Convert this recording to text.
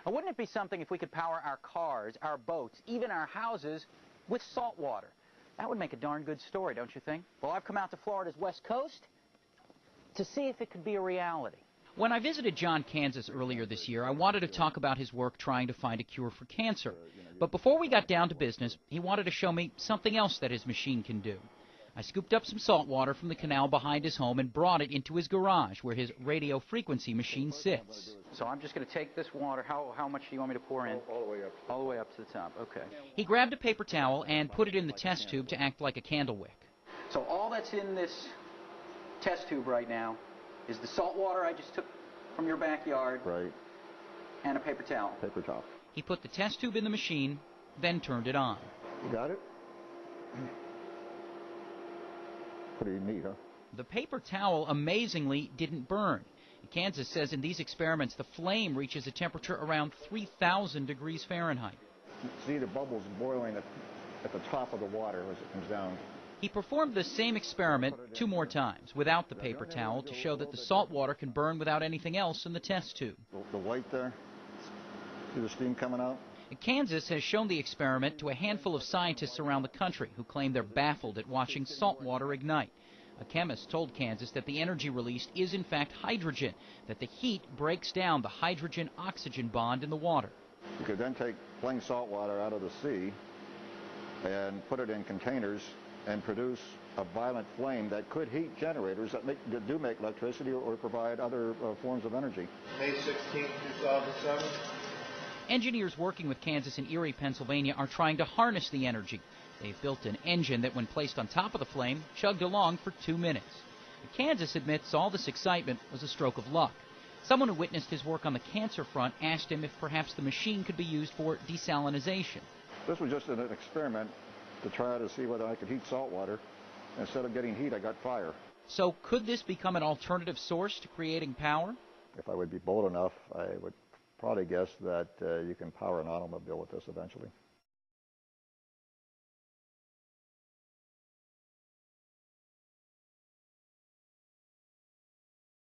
Now, wouldn't it be something if we could power our cars, our boats, even our houses with salt water? That would make a darn good story, don't you think? Well, I've come out to Florida's West Coast to see if it could be a reality. When I visited John, Kansas earlier this year, I wanted to talk about his work trying to find a cure for cancer. But before we got down to business, he wanted to show me something else that his machine can do. I scooped up some salt water from the canal behind his home and brought it into his garage where his radio frequency machine sits. So I'm just going to take this water. How much do you want me to pour in? All the way up. All the way up to the top, okay. He grabbed a paper towel and put it in the test tube to act like a candle wick. So all that's in this test tube right now is the salt water I just took from your backyard. Right. And a paper towel. Paper towel. He put the test tube in the machine, then turned it on. You got it? Pretty neat, huh? The paper towel amazingly didn't burn. Kansas says in these experiments the flame reaches a temperature around 3,000 degrees Fahrenheit. See the bubbles boiling at the top of the water as it comes down. He performed the same experiment 2 more times without the paper towel to show that the salt water can burn without anything else in the test tube. The white there, see the steam coming out? Kansas has shown the experiment to a handful of scientists around the country who claim they're baffled at watching salt water ignite. A chemist told Kansas that the energy released is in fact hydrogen, that the heat breaks down the hydrogen-oxygen bond in the water. You could then take plain salt water out of the sea and put it in containers and produce a violent flame that could heat generators that do make electricity or provide other forms of energy. May 16, 2007. Engineers working with Kansas and Erie, Pennsylvania are trying to harness the energy. They've built an engine that, when placed on top of the flame, chugged along for 2 minutes. Kansas admits all this excitement was a stroke of luck. Someone who witnessed his work on the cancer front asked him if perhaps the machine could be used for desalinization. This was just an experiment to try to see whether I could heat salt water. Instead of getting heat, I got fire. So could this become an alternative source to creating power? If I would be bold enough, I would probably guess that you can power an automobile with this eventually.